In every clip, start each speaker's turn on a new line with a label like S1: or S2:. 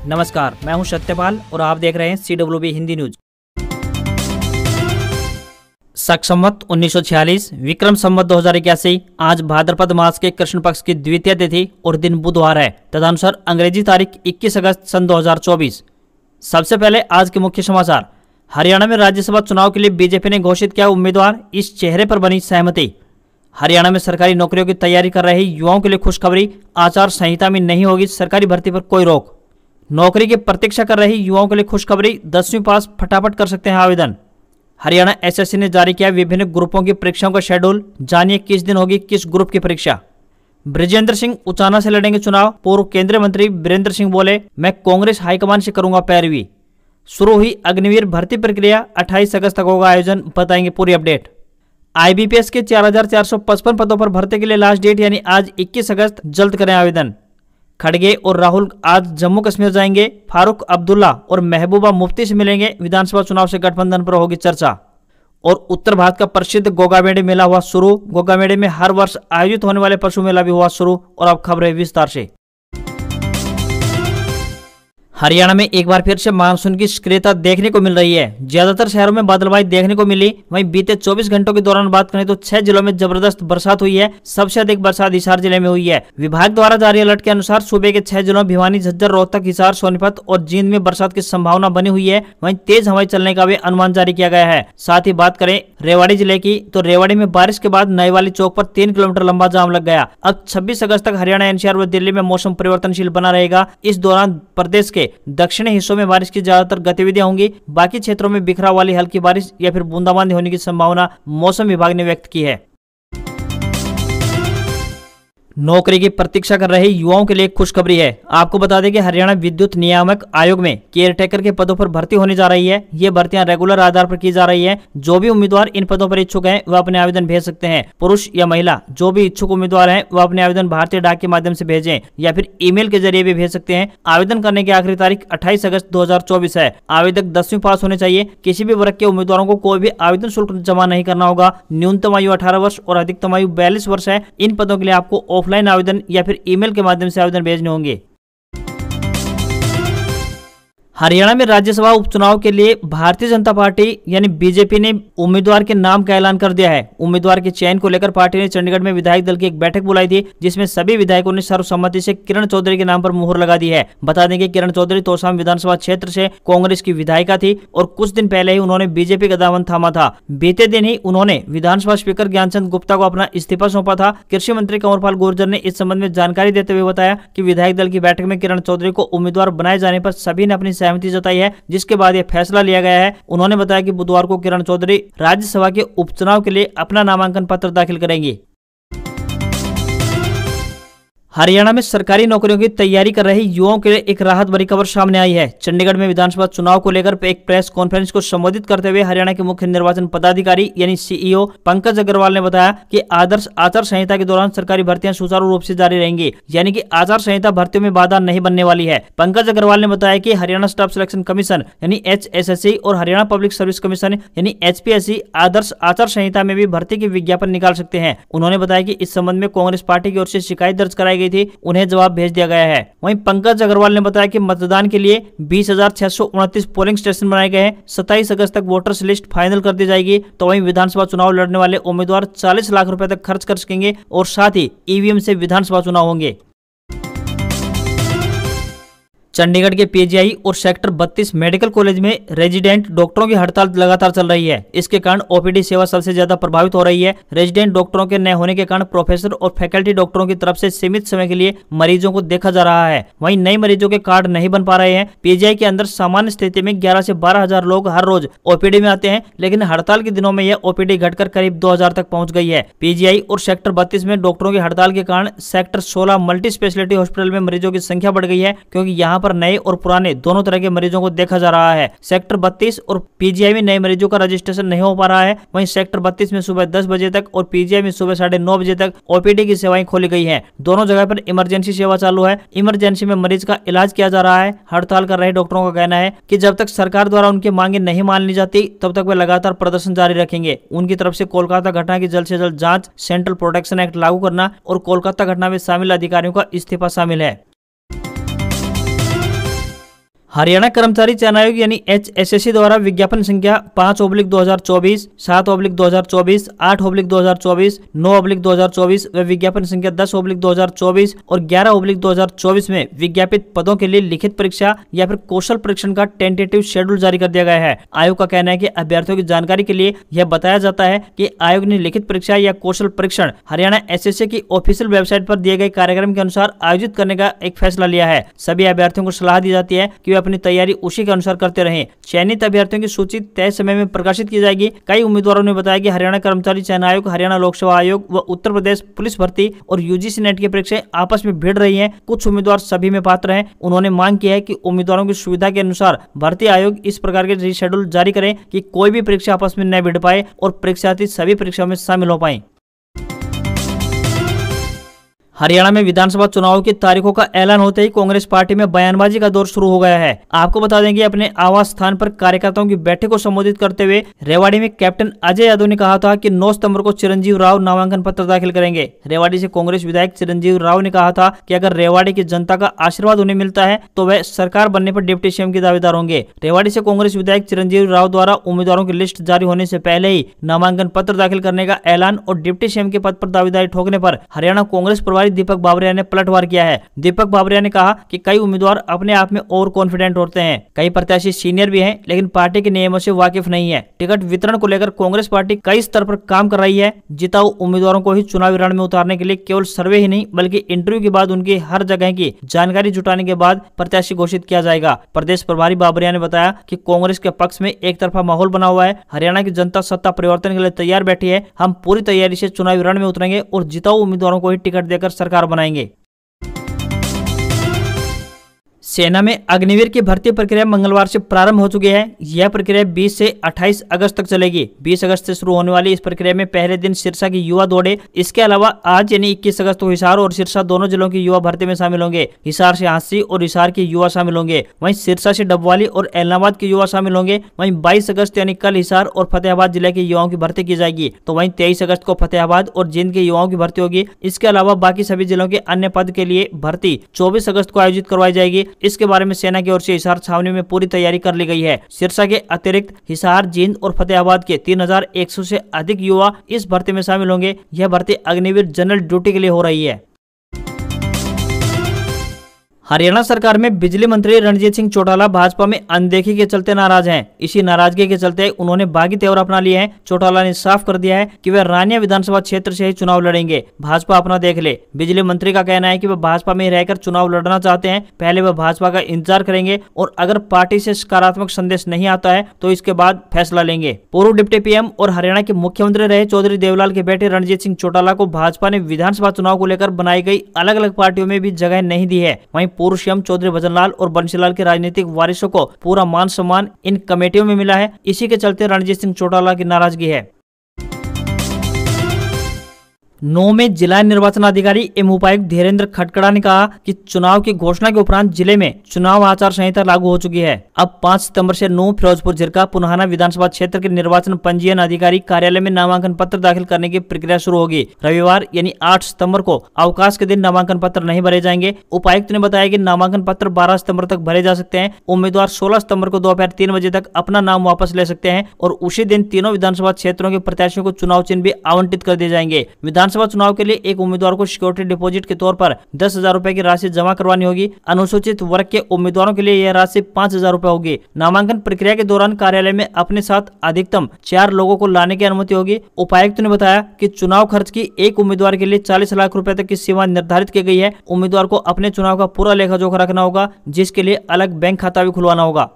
S1: नमस्कार, मैं हूं सत्यपाल और आप देख रहे हैं CWB हिंदी न्यूज। शक संवत 1946 विक्रम संवत 2081 आज भाद्रपद मास के कृष्ण पक्ष की द्वितीय तिथि और दिन बुधवार है। तदनुसार अंग्रेजी तारीख 21 अगस्त सन 2024। सबसे पहले आज के मुख्य समाचार। हरियाणा में राज्यसभा चुनाव के लिए बीजेपी ने घोषित किया उम्मीदवार, इस चेहरे पर बनी सहमति। हरियाणा में सरकारी नौकरियों की तैयारी कर रहे युवाओं के लिए खुशखबरी, आचार संहिता में नहीं होगी सरकारी भर्ती पर कोई रोक। नौकरी की प्रतीक्षा कर रहे युवाओं के लिए खुशखबरी, 10वीं पास फटाफट कर सकते हैं आवेदन। हरियाणा एसएससी ने जारी किया विभिन्न ग्रुपों की परीक्षाओं का शेड्यूल, जानिए किस दिन होगी किस ग्रुप की परीक्षा। बृजेंद्र सिंह उचाना से लड़ेंगे चुनाव। पूर्व केंद्रीय मंत्री वीरेंद्र सिंह बोले, मैं कांग्रेस हाईकमान से करूंगा पैरवी। शुरू हुई अग्निवीर भर्ती प्रक्रिया, 28 अगस्त तक होगा आयोजन, बताएंगे पूरी अपडेट। IBPS के 4455 पदों पर भर्ती के लिए लास्ट डेट यानी आज 21 अगस्त, जल्द करें आवेदन। खड़गे और राहुल आज जम्मू कश्मीर जाएंगे। फारूक अब्दुल्ला और महबूबा मुफ्ती से मिलेंगे। विधानसभा चुनाव से गठबंधन पर होगी चर्चा। और उत्तर भारत का प्रसिद्ध गोगा मेले मेला हुआ शुरू। गोगा मेले में हर वर्ष आयोजित होने वाले पशु मेला भी हुआ शुरू। और अब खबरें विस्तार से। हरियाणा में एक बार फिर से मानसून की सक्रियता देखने को मिल रही है। ज्यादातर शहरों में बादलबाई देखने को मिली। वहीं बीते 24 घंटों के दौरान बात करें तो 6 जिलों में जबरदस्त बरसात हुई है। सबसे अधिक बरसात हिसार जिले में हुई है। विभाग द्वारा जारी अलर्ट के अनुसार सूबे के 6 जिलों भिवानी, झज्जर, रोहतक, हिसार, सोनीपत और जींद में बरसात की संभावना बनी हुई है। वहीं तेज हवाएं चलने का भी अनुमान जारी किया गया है। साथ ही बात करें रेवाड़ी जिले की तो रेवाड़ी में बारिश के बाद नईवाली चौक पर 3 किलोमीटर लंबा जाम लग गया। अब 26 अगस्त तक हरियाणा, NCR व दिल्ली में मौसम परिवर्तनशील बना रहेगा। इस दौरान प्रदेश के दक्षिणी हिस्सों में बारिश की ज्यादातर गतिविधियां होंगी। बाकी क्षेत्रों में बिखरा वाली हल्की बारिश या फिर बूंदाबांदी होने की संभावना मौसम विभाग ने व्यक्त की है। नौकरी की प्रतीक्षा कर रहे युवाओं के लिए खुशखबरी है। आपको बता दें कि हरियाणा विद्युत नियामक आयोग में केयरटेकर के पदों पर भर्ती होने जा रही है। ये भर्तियां रेगुलर आधार पर की जा रही है। जो भी उम्मीदवार इन पदों पर इच्छुक हैं वह अपने आवेदन भेज सकते हैं। पुरुष या महिला जो भी इच्छुक उम्मीदवार हैं वह अपने आवेदन भारतीय डाक के माध्यम से भेजें या फिर ईमेल के जरिए भी भेज सकते हैं। आवेदन करने की आखिरी तारीख 28 अगस्त 2024 है। आवेदक 10वीं पास होने चाहिए। किसी भी वर्ग के उम्मीदवारों को कोई भी आवेदन शुल्क जमा नहीं करना होगा। न्यूनतम आयु 18 वर्ष और अधिकतम आयु 42 वर्ष है। इन पदों के लिए आपको ऑफलाइन आवेदन या फिर ईमेल के माध्यम से आवेदन भेजने होंगे। हरियाणा में राज्यसभा उपचुनाव के लिए भारतीय जनता पार्टी यानी बीजेपी ने उम्मीदवार के नाम का ऐलान कर दिया है। उम्मीदवार के चयन को लेकर पार्टी ने चंडीगढ़ में विधायक दल की एक बैठक बुलाई थी, जिसमें सभी विधायकों ने सर्वसम्मति से किरण चौधरी के नाम पर मुहर लगा दी है। बता दें कि किरण चौधरी तोशाम विधानसभा क्षेत्र से कांग्रेस की विधायिका थी और कुछ दिन पहले ही उन्होंने बीजेपी का दामन थामा था। बीते दिन ही उन्होंने विधानसभा स्पीकर ज्ञानचंद गुप्ता को अपना इस्तीफा सौंपा था। कृषि मंत्री कंवरपाल गुर्जर ने इस संबंध में जानकारी देते हुए बताया कि विधायक दल की बैठक में किरण चौधरी को उम्मीदवार बनाए जाने पर सभी ने अपनी सहमति जताई है, जिसके बाद यह फैसला लिया गया है। उन्होंने बताया कि बुधवार को किरण चौधरी राज्यसभा के उपचुनाव के लिए अपना नामांकन पत्र दाखिल करेंगी। हरियाणा में सरकारी नौकरियों की तैयारी कर रहे युवाओं के लिए एक राहत भरी खबर सामने आई है। चंडीगढ़ में विधानसभा चुनाव को लेकर एक प्रेस कॉन्फ्रेंस को संबोधित करते हुए हरियाणा के मुख्य निर्वाचन पदाधिकारी यानी CEO पंकज अग्रवाल ने बताया कि आदर्श आचार संहिता के दौरान सरकारी भर्तियां सुचारू रूप से जारी रहेंगी, यानी कि आचार संहिता भर्तियों में बाधा नहीं बनने वाली है। पंकज अग्रवाल ने बताया कि हरियाणा स्टाफ सिलेक्शन कमीशन यानी HSSC और हरियाणा पब्लिक सर्विस कमीशन यानी HPSC आदर्श आचार संहिता में भी भर्ती के विज्ञापन निकाल सकते हैं। उन्होंने बताया कि इस संबंध में कांग्रेस पार्टी की ओर से शिकायत दर्ज कराई गई थी, उन्हें जवाब भेज दिया गया है। वहीं पंकज अग्रवाल ने बताया कि मतदान के लिए 20,629 पोलिंग स्टेशन बनाए गए हैं। 27 अगस्त तक वोटर्स लिस्ट फाइनल कर दी जाएगी। तो वहीं विधानसभा चुनाव लड़ने वाले उम्मीदवार 40 लाख रुपए तक खर्च कर सकेंगे और साथ ही EVM से विधानसभा चुनाव होंगे। चंडीगढ़ के PGI और सेक्टर 32 मेडिकल कॉलेज में रेजिडेंट डॉक्टरों की हड़ताल लगातार चल रही है। इसके कारण OPD सेवा सबसे ज्यादा प्रभावित हो रही है। रेजिडेंट डॉक्टरों के न होने के कारण प्रोफेसर और फैकल्टी डॉक्टरों की तरफ से सीमित समय के लिए मरीजों को देखा जा रहा है। वहीं नए मरीजों के कार्ड नहीं बन पा रहे हैं। PGI के अंदर सामान्य स्थिति में 11 से 12 हजार लोग हर रोज OPD में आते हैं, लेकिन हड़ताल के दिनों में यह OPD घटकर करीब 2000 तक पहुंच गई है। PGI और सेक्टर 32 में डॉक्टरों की हड़ताल के कारण सेक्टर 16 मल्टी स्पेशलिटी हॉस्पिटल में मरीजों की संख्या बढ़ गई है, क्योंकि यहाँ पर नए और पुराने दोनों तरह के मरीजों को देखा जा रहा है। सेक्टर 32 और PGI में नए मरीजों का रजिस्ट्रेशन नहीं हो पा रहा है। वहीं सेक्टर 32 में सुबह 10 बजे तक और PGI में सुबह 9:30 बजे तक OPD की सेवाएं खोली गई हैं। दोनों जगह पर इमरजेंसी सेवा चालू है। इमरजेंसी में मरीज का इलाज किया जा रहा है। हड़ताल कर रहे डॉक्टरों का कहना है कि जब तक सरकार द्वारा उनकी मांगे नहीं मान ली जाती तब तक वे लगातार प्रदर्शन जारी रखेंगे। उनकी तरफ से कोलकाता घटना की जल्द से जल्द जांच, सेंट्रल प्रोटेक्शन एक्ट लागू करना और कोलकाता घटना में शामिल अधिकारियों का इस्तीफा शामिल है। हरियाणा कर्मचारी चयन आयोग यानी HSSC द्वारा विज्ञापन संख्या 5/2024, 7/2024, 8/2024, 9/2024 व विज्ञापन संख्या 10/2024 और 11/2024 में विज्ञापित पदों के लिए लिखित परीक्षा या फिर कौशल परीक्षण का टेंटेटिव शेड्यूल जारी कर दिया गया है। आयोग का कहना है कि अभ्यर्थियों की जानकारी के लिए यह बताया जाता है कि आयोग ने लिखित परीक्षा या कौशल परीक्षण हरियाणा SSC की ऑफिशियल वेबसाइट पर दिए गए कार्यक्रम के अनुसार आयोजित करने का एक फैसला लिया है। सभी अभ्यर्थियों को सलाह दी जाती है कि अपनी तैयारी उसी के अनुसार करते रहें। चयनित अभ्यर्थियों की सूची तय समय में प्रकाशित की जाएगी। कई उम्मीदवारों ने बताया कि हरियाणा कर्मचारी चयन आयोग, हरियाणा लोक सेवा आयोग व उत्तर प्रदेश पुलिस भर्ती और UGC नेट की परीक्षाएं आपस में भिड़ रही हैं। कुछ उम्मीदवार सभी में पात्र हैं। उन्होंने मांग की है कि उम्मीदवारों की सुविधा के अनुसार भर्ती आयोग इस प्रकार के रीशेड्यूल जारी करें कि कोई भी परीक्षा आपस में न भिड़ पाए और परीक्षार्थी सभी परीक्षाओं में शामिल हो पाए। हरियाणा में विधानसभा चुनाव की तारीखों का ऐलान होते ही कांग्रेस पार्टी में बयानबाजी का दौर शुरू हो गया है। आपको बता दें कि अपने आवास स्थान पर कार्यकर्ताओं की बैठक को संबोधित करते हुए रेवाड़ी में कैप्टन अजय यादव ने कहा था कि 9 सितंबर को चिरंजीव राव नामांकन पत्र दाखिल करेंगे। रेवाड़ी से कांग्रेस विधायक चिरंजीव राव ने कहा था कि अगर रेवाड़ी की जनता का आशीर्वाद उन्हें मिलता है तो वह सरकार बनने पर डिप्टी CM के दावेदार होंगे। रेवाड़ी से कांग्रेस विधायक चिरंजीव राव द्वारा उम्मीदवारों की लिस्ट जारी होने से पहले ही नामांकन पत्र दाखिल करने का ऐलान और डिप्टी CM के पद पर दावेदारी ठोकने पर हरियाणा कांग्रेस प्रभारी दीपक बाबरिया ने पलटवार किया है। दीपक बाबरिया ने कहा कि कई उम्मीदवार अपने आप में ओवर कॉन्फिडेंट होते हैं। कई प्रत्याशी सीनियर भी हैं लेकिन पार्टी के नियमों से वाकिफ नहीं है। टिकट वितरण को लेकर कांग्रेस पार्टी कई स्तर पर काम कर रही है। जिताऊ उम्मीदवारों को ही चुनावी रण में उतारने के लिए केवल सर्वे ही नहीं बल्कि इंटरव्यू के बाद उनकी हर जगह की जानकारी जुटाने के बाद प्रत्याशी घोषित किया जाएगा। प्रदेश प्रभारी बाबरिया ने बताया कि कांग्रेस के पक्ष में एक तरफा माहौल बना हुआ है। हरियाणा की जनता सत्ता परिवर्तन के लिए तैयार बैठी है। हम पूरी तैयारी से चुनावी रण में उतरेंगे और जिताऊ उम्मीदवारों को ही टिकट देकर सरकार बनाएंगे। सेना में अग्निवीर की भर्ती प्रक्रिया मंगलवार से प्रारंभ हो चुकी है। यह प्रक्रिया 20 से 28 अगस्त तक चलेगी। 20 अगस्त से शुरू होने वाली इस प्रक्रिया में पहले दिन सिरसा की युवा दौड़े। इसके अलावा आज यानी 21 अगस्त को हिसार और सिरसा दोनों जिलों की युवा भर्ती में शामिल होंगे। हिसार से हांसी और हिसार के युवा शामिल होंगे। वहीं सिरसा से डबवाली और एलनाबाद के युवा शामिल होंगे। वहीं 22 अगस्त यानी कल हिसार और फतेहाबाद जिले के युवाओं की भर्ती की जाएगी। तो वहीं 23 अगस्त को फतेहाबाद और जींद के युवाओं की भर्ती होगी। इसके अलावा बाकी सभी जिलों के अन्य पद के लिए भर्ती 24 अगस्त को आयोजित करवाई जाएगी। इसके बारे में सेना की ओर से हिसार छावनी में पूरी तैयारी कर ली गई है। सिरसा के अतिरिक्त हिसार, जींद और फतेहाबाद के 3100 से अधिक युवा इस भर्ती में शामिल होंगे। यह भर्ती अग्निवीर जनरल ड्यूटी के लिए हो रही है। हरियाणा सरकार में बिजली मंत्री रणजीत सिंह चौटाला भाजपा में अनदेखी के चलते नाराज हैं। इसी नाराजगी के चलते उन्होंने बागी तेवर अपना लिए हैं। चौटाला ने साफ कर दिया है कि वे रानिया विधानसभा क्षेत्र से ही चुनाव लड़ेंगे। भाजपा अपना देख ले। बिजली मंत्री का कहना है कि वे भाजपा में रहकर चुनाव लड़ना चाहते हैं। पहले वे भाजपा का इंतजार करेंगे और अगर पार्टी से सकारात्मक संदेश नहीं आता है तो इसके बाद फैसला लेंगे। पूर्व डिप्टी PM और हरियाणा के मुख्यमंत्री रहे चौधरी देवलाल के बेटे रणजीत सिंह चौटाला को भाजपा ने विधानसभा चुनाव को लेकर बनाई गई अलग अलग पार्टियों में भी जगह नहीं दी है। वहीं पूर्व CM चौधरी भजनलाल और बंशीलाल के राजनीतिक वारिसों को पूरा मान सम्मान इन कमेटियों में मिला है। इसी के चलते रणजीत सिंह चौटाला की नाराजगी है। 9 में जिला निर्वाचन अधिकारी एवं उपायुक्त धीरेन्द्र खटकड़ा ने कहा कि चुनाव की घोषणा के उपरांत जिले में चुनाव आचार संहिता लागू हो चुकी है। अब 5 सितंबर से 9 फिरोजपुर जिरका पुनाहाना विधानसभा क्षेत्र के निर्वाचन पंजीयन अधिकारी कार्यालय में नामांकन पत्र दाखिल करने की प्रक्रिया शुरू होगी। रविवार यानी 8 सितंबर को अवकाश के दिन नामांकन पत्र नहीं भरे जाएंगे। उपायुक्त ने बताया कि नामांकन पत्र 12 सितंबर तक भरे जा सकते हैं। उम्मीदवार 16 सितंबर को दोपहर 3 बजे तक अपना नाम वापस ले सकते हैं और उसी दिन तीनों विधानसभा क्षेत्रों के प्रत्याशियों को चुनाव चिन्ह भी आवंटित कर दिए जाएंगे। विधानसभा चुनाव के लिए एक उम्मीदवार को सिक्योरिटी डिपॉजिट के तौर पर 10,000 रुपए की राशि जमा करवानी होगी। अनुसूचित वर्ग के उम्मीदवारों के लिए यह राशि 5,000 रुपए होगी। नामांकन प्रक्रिया के दौरान कार्यालय में अपने साथ अधिकतम 4 लोगों को लाने की अनुमति होगी। उपायुक्त ने बताया कि चुनाव खर्च की एक उम्मीदवार के लिए 40 लाख रुपए तक की सीमा निर्धारित की गई है। उम्मीदवार को अपने चुनाव का पूरा लेखा जोखा रखना होगा, जिसके लिए अलग बैंक खाता भी खुलवाना होगा।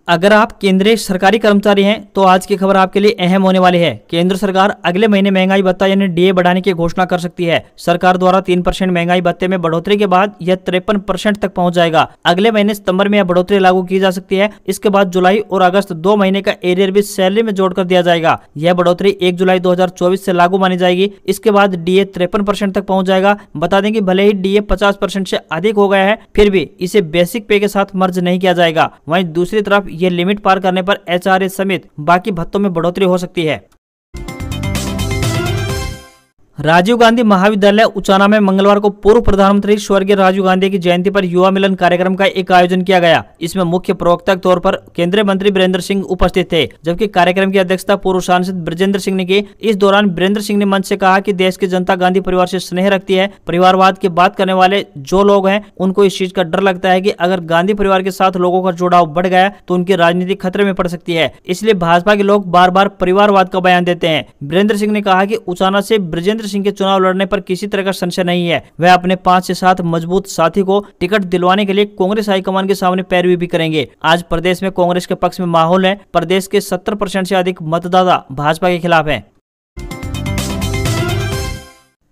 S1: अगर आप केंद्रीय सरकारी कर्मचारी हैं तो आज की खबर आपके लिए अहम होने वाली है। केंद्र सरकार अगले महीने महंगाई भत्ता यानी DA बढ़ाने की घोषणा कर सकती है। सरकार द्वारा 3% महंगाई भत्ते में बढ़ोतरी के बाद यह 53% तक पहुंच जाएगा। अगले महीने सितंबर में यह बढ़ोतरी लागू की जा सकती है। इसके बाद जुलाई और अगस्त 2 महीने का एरियर भी सैलरी में जोड़कर दिया जाएगा। यह बढ़ोतरी 1 जुलाई 2024 से लागू मानी जाएगी। इसके बाद DA 53% तक पहुंच जाएगा। बता दें कि भले ही DA 50% से अधिक हो गया है, फिर भी इसे बेसिक पे के साथ मर्ज नहीं किया जाएगा। वहीं दूसरी तरफ ये लिमिट पार करने पर HRA समेत बाकी भत्तों में बढ़ोतरी हो सकती है। राजीव गांधी महाविद्यालय उचाना में मंगलवार को पूर्व प्रधानमंत्री स्वर्गीय राजीव गांधी की जयंती पर युवा मिलन कार्यक्रम का एक आयोजन किया गया। इसमें मुख्य प्रवक्ता के तौर पर केंद्रीय मंत्री वीरेंद्र सिंह उपस्थित थे, जबकि कार्यक्रम की अध्यक्षता पूर्व सांसद ब्रजेंद्र सिंह ने की। इस दौरान वीरेंद्र सिंह ने मंच से कहा कि देश की जनता गांधी परिवार से स्नेह रखती है। परिवारवाद की बात करने वाले जो लोग हैं उनको इस चीज का डर लगता है कि अगर गांधी परिवार के साथ लोगों का जुड़ाव बढ़ गया तो उनकी राजनीति खतरे में पड़ सकती है। इसलिए भाजपा के लोग बार बार परिवारवाद का बयान देते हैं। वीरेंद्र सिंह ने कहा कि उचाना से ब्रजेंद्र सिंह के चुनाव लड़ने पर किसी तरह का संशय नहीं है। वह अपने 5 से 7 मजबूत साथी को टिकट दिलवाने के लिए कांग्रेस हाईकमान के सामने पैरवी भी करेंगे। आज प्रदेश में कांग्रेस के पक्ष में माहौल है। प्रदेश के 70% से अधिक मतदाता भाजपा के खिलाफ हैं।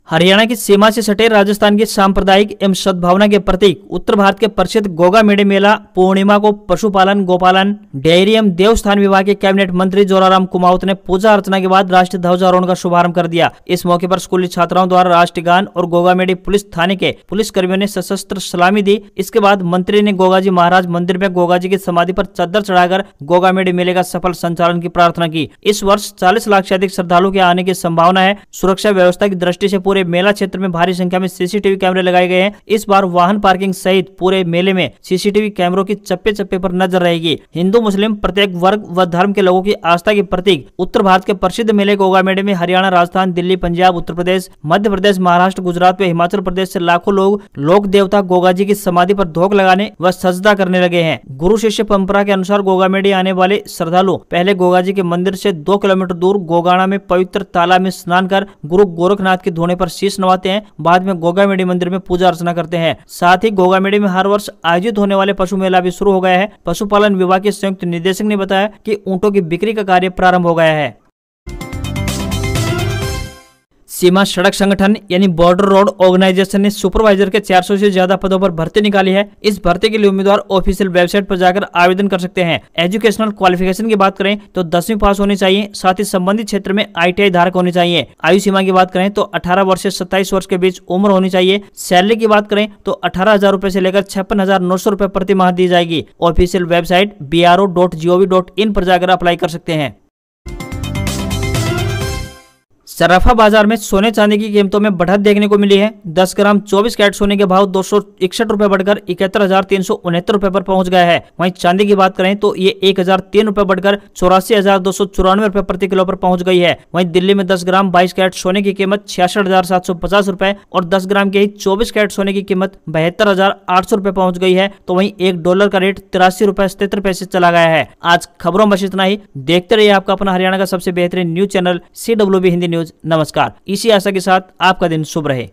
S1: हरियाणा की सीमा से सटे राजस्थान की सांप्रदायिक एवं सद्भावना के प्रतीक उत्तर भारत के प्रसिद्ध गोगा मेड़े मेला पूर्णिमा को पशुपालन, गोपालन, डेयरी एवं देवस्थान विभाग के कैबिनेट मंत्री जोराराम कुमावत ने पूजा अर्चना के बाद राष्ट्रीय ध्वजारोहण का शुभारंभ कर दिया। इस मौके पर स्कूली छात्राओं द्वारा राष्ट्रीय गान और गोगामेडी पुलिस थाने के पुलिस कर्मियों ने सशस्त्र सलामी दी। इसके बाद मंत्री ने गोगाजी महाराज मंदिर में गोगाजी की समाधि पर चद्दर चढ़ाकर गोगामेडी मेले का सफल संचालन की प्रार्थना की। इस वर्ष 40 लाख से अधिक श्रद्धालुओं के आने की संभावना है। सुरक्षा व्यवस्था की दृष्टि से पूरे मेला क्षेत्र में भारी संख्या में सीसीटीवी कैमरे लगाए गए हैं। इस बार वाहन पार्किंग सहित पूरे मेले में सीसीटीवी कैमरों की चप्पे चप्पे पर नजर रहेगी। हिंदू मुस्लिम प्रत्येक वर्ग व धर्म के लोगों की आस्था के प्रतीक उत्तर भारत के प्रसिद्ध मेले गोगा मेले में हरियाणा, राजस्थान, दिल्ली, पंजाब, उत्तर प्रदेश, मध्य प्रदेश, महाराष्ट्र, गुजरात व हिमाचल प्रदेश से लाखों लोग लोक देवता गोगाजी की समाधि पर धोख लगाने व सजदा करने लगे हैं। गुरु शिष्य परंपरा के अनुसार गोगामेडी आने वाले श्रद्धालु पहले गोगाजी के मंदिर से 2 किलोमीटर दूर गोगाना में पवित्र तालाब में स्नान कर गुरु गोरखनाथ के धोने पर शीश नवाते हैं। बाद में गोगामेडी मंदिर में पूजा अर्चना करते हैं। साथ ही गोगामेडी में हर वर्ष आयोजित होने वाले पशु मेला भी शुरू हो गया है। पशुपालन विभाग के संयुक्त निदेशक ने बताया कि ऊंटों की बिक्री का कार्य प्रारंभ हो गया है। सीमा सड़क संगठन यानी बॉर्डर रोड ऑर्गेनाइजेशन ने सुपरवाइजर के 400 से ज्यादा पदों पर भर्ती निकाली है। इस भर्ती के लिए उम्मीदवार ऑफिशियल वेबसाइट पर जाकर आवेदन कर सकते हैं। एजुकेशनल क्वालिफिकेशन की बात करें तो 10वीं पास होनी चाहिए। साथ ही संबंधित क्षेत्र में ITI धारक होनी चाहिए। आयु सीमा की बात करें तो 18 वर्ष से 27 वर्ष के बीच उम्र होनी चाहिए। सैलरी की बात करें तो 18,000 रुपए से लेकर 56,900 रुपए प्रति माह दी जाएगी। ऑफिशियल वेबसाइट bro.gov.in पर जाकर अप्लाई कर सकते हैं। सराफा बाजार में सोने चांदी की कीमतों में बढ़त देखने को मिली है। 10 ग्राम 24 कैरेट सोने के भाव 261 रुपए बढ़कर 71,369 रुपए पर पहुंच गया है। वहीं चांदी की बात करें तो ये 1,003 रुपए बढ़कर 84,294 रुपए प्रति किलो पर पहुंच गई है। वहीं दिल्ली में 10 ग्राम 22 कैरेट सोने की कीमत 66,750 रुपए और 10 ग्राम के ही 24 कैरेट सोने की कीमत 72,800 रुपए पहुंच गई है। तो वहीं $1 का रेट 83 रुपए 77 पैसे चला गया है। आज खबरों में बस इतना ही। देखते रहिए आपका अपना हरियाणा का सबसे बेहतरीन news channel CWB Hindi news. नमस्कार। इसी आशा के साथ आपका दिन शुभ रहे।